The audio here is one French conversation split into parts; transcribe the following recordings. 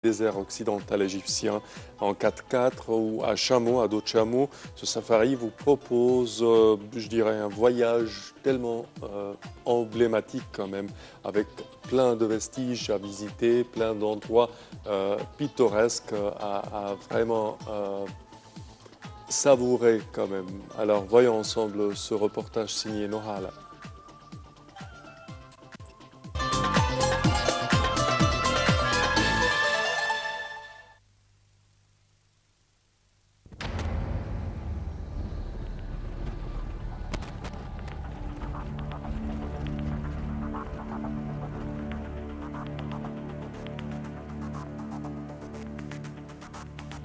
désert occidental égyptien en 4x4 ou à chameau, à dos de chameau. Ce safari vous propose, je dirais, un voyage tellement emblématique quand même, avec plein de vestiges à visiter, plein d'endroits pittoresques à vraiment savourer quand même. Alors voyons ensemble ce reportage signé Nohala.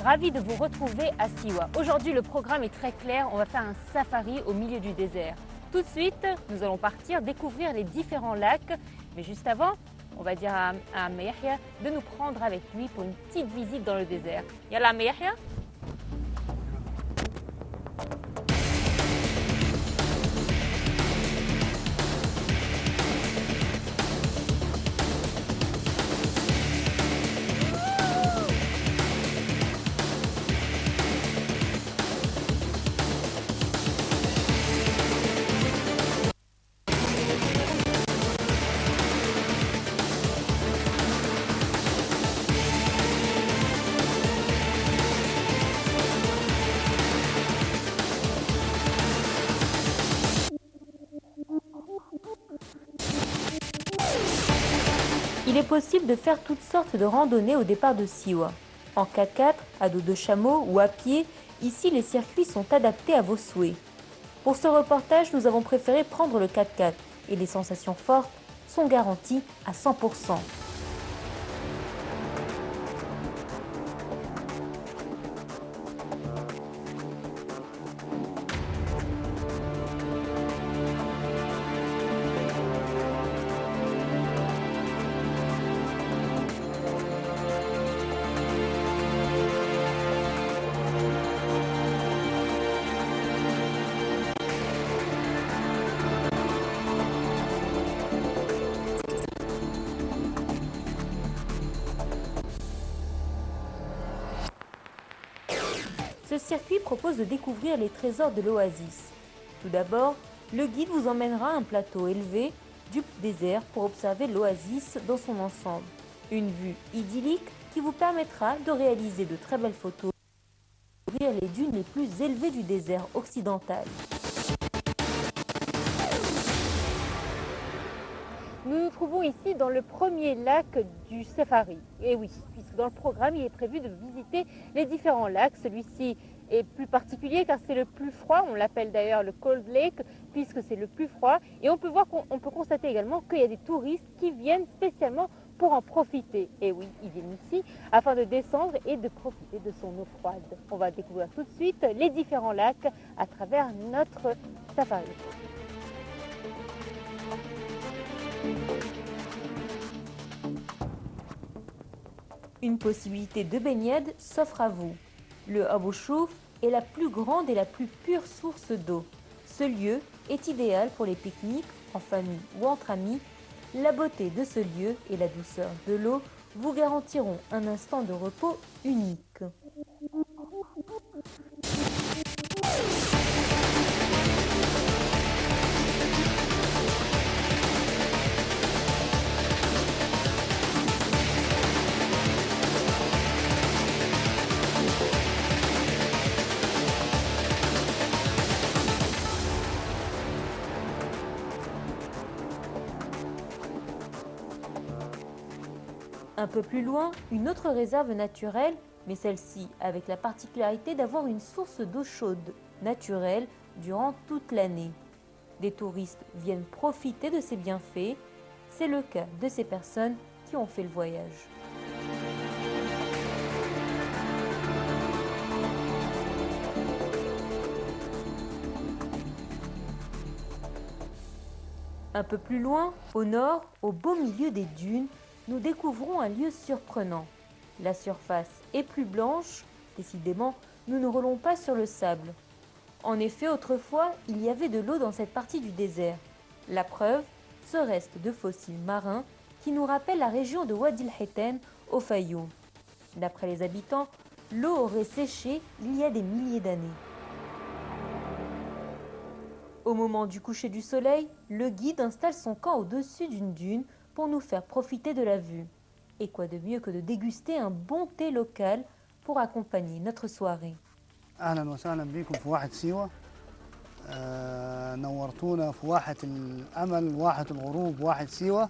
Ravi de vous retrouver à Siwa. Aujourd'hui, le programme est très clair. On va faire un safari au milieu du désert. Tout de suite, nous allons partir découvrir les différents lacs. Mais juste avant, on va dire à Yahya de nous prendre avec lui pour une petite visite dans le désert. Yalla Yahya. Il est possible de faire toutes sortes de randonnées au départ de Siwa. En 4x4, à dos de chameau ou à pied, ici les circuits sont adaptés à vos souhaits. Pour ce reportage, nous avons préféré prendre le 4x4 et les sensations fortes sont garanties à 100%. Ce circuit propose de découvrir les trésors de l'oasis. Tout d'abord, le guide vous emmènera à un plateau élevé du désert pour observer l'oasis dans son ensemble. Une vue idyllique qui vous permettra de réaliser de très belles photos et de découvrir les dunes les plus élevées du désert occidental. Nous nous trouvons ici dans le premier lac du safari. Et oui, puisque dans le programme, il est prévu de visiter les différents lacs. Celui-ci est plus particulier car c'est le plus froid. On l'appelle d'ailleurs le Cold Lake puisque c'est le plus froid. Et on peut constater également qu'il y a des touristes qui viennent spécialement pour en profiter. Et oui, ils viennent ici afin de descendre et de profiter de son eau froide. On va découvrir tout de suite les différents lacs à travers notre safari. Une possibilité de baignade s'offre à vous. Le Abu Chouf est la plus grande et la plus pure source d'eau. Ce lieu est idéal pour les pique-niques, en famille ou entre amis. La beauté de ce lieu et la douceur de l'eau vous garantiront un instant de repos unique. Un peu plus loin, une autre réserve naturelle, mais celle-ci avec la particularité d'avoir une source d'eau chaude naturelle durant toute l'année. Des touristes viennent profiter de ces bienfaits. C'est le cas de ces personnes qui ont fait le voyage. Un peu plus loin, au nord, au beau milieu des dunes, nous découvrons un lieu surprenant. La surface est plus blanche, décidément, nous ne roulons pas sur le sable. En effet, autrefois, il y avait de l'eau dans cette partie du désert. La preuve, ce reste de fossiles marins qui nous rappelle la région de Wadi el-Hiten au Fayoum. D'après les habitants, l'eau aurait séché il y a des milliers d'années. Au moment du coucher du soleil, le guide installe son camp au-dessus d'une dune pour nous faire profiter de la vue. Et quoi de mieux que de déguster un bon thé local pour accompagner notre soirée. أهلا وسهلا بكم في واحة سيوة. نورتونا في واحة الأمل، واحة الغروب، واحة سيوة.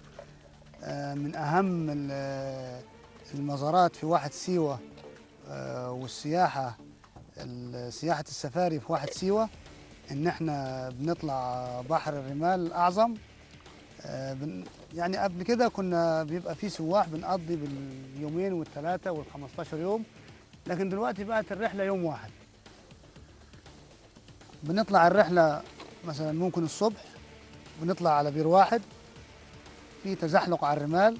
من أهم المزارات في واحة سيوة والسياحة، سياحة السفاري في واحة سيوة، إن إحنا بنطلع بحر الرمال الأعظم. يعني قبل كده كنا بيبقى فيه سواح بنقضي باليومين والثلاثة وال15 يوم، لكن دلوقتي بقت الرحلة يوم واحد. بنطلع الرحلة مثلا ممكن الصبح بنطلع على بير واحد في تزحلق على الرمال،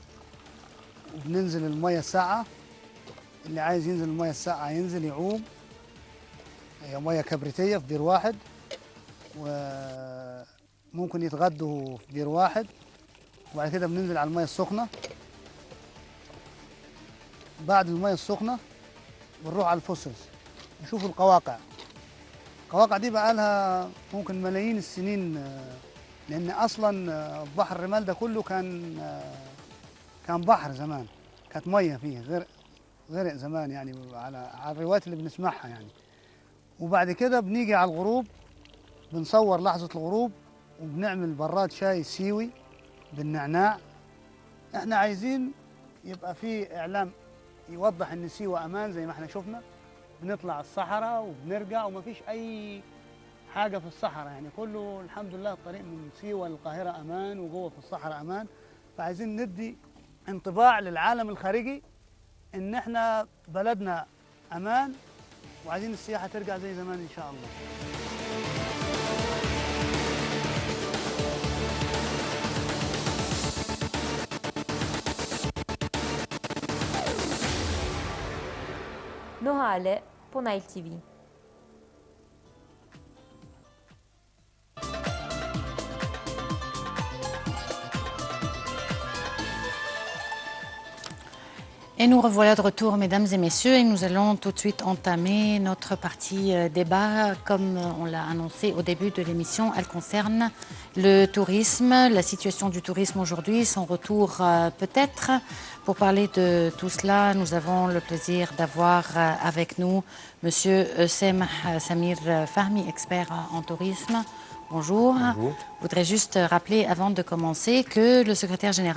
وبننزل المية الساقعة. اللي عايز ينزل المية الساقعة ينزل يعوم، هي مية كبريتية في بير واحد. وممكن يتغدوا في بير واحد، وبعد كده بننزل على المية السخنة. بعد المية السخنة بنروح على الفوسلز نشوف القواقع. القواقع دي بقى لها ممكن ملايين السنين، لأن أصلا بحر الرمال ده كله كان بحر زمان، كانت مية فيه، غرق زمان يعني على الروايات اللي بنسمعها يعني. وبعد كده بنيجي على الغروب، بنصور لحظة الغروب، وبنعمل براد شاي سيوي بالنعناع. احنا عايزين يبقى فيه إعلام يوضح إن سيوة أمان زي ما احنا شفنا. بنطلع الصحراء وبنرجع ومفيش أي حاجة في الصحراء، يعني كله الحمد لله الطريق من سيوة للقاهرة أمان، وجوه في الصحراء أمان. فعايزين ندي انطباع للعالم الخارجي إن احنا بلدنا أمان، وعايزين السياحة ترجع زي زمان إن شاء الله. Nora Allais pour Nile TV. Et nous revoilà de retour, mesdames et messieurs, et nous allons tout de suite entamer notre partie débat. Comme on l'a annoncé au début de l'émission, elle concerne le tourisme, la situation du tourisme aujourd'hui, son retour peut-être. Pour parler de tout cela, nous avons le plaisir d'avoir avec nous Monsieur Samir Fahmi, expert en tourisme. Bonjour. Bonjour. Je voudrais juste rappeler, avant de commencer, que le secrétaire général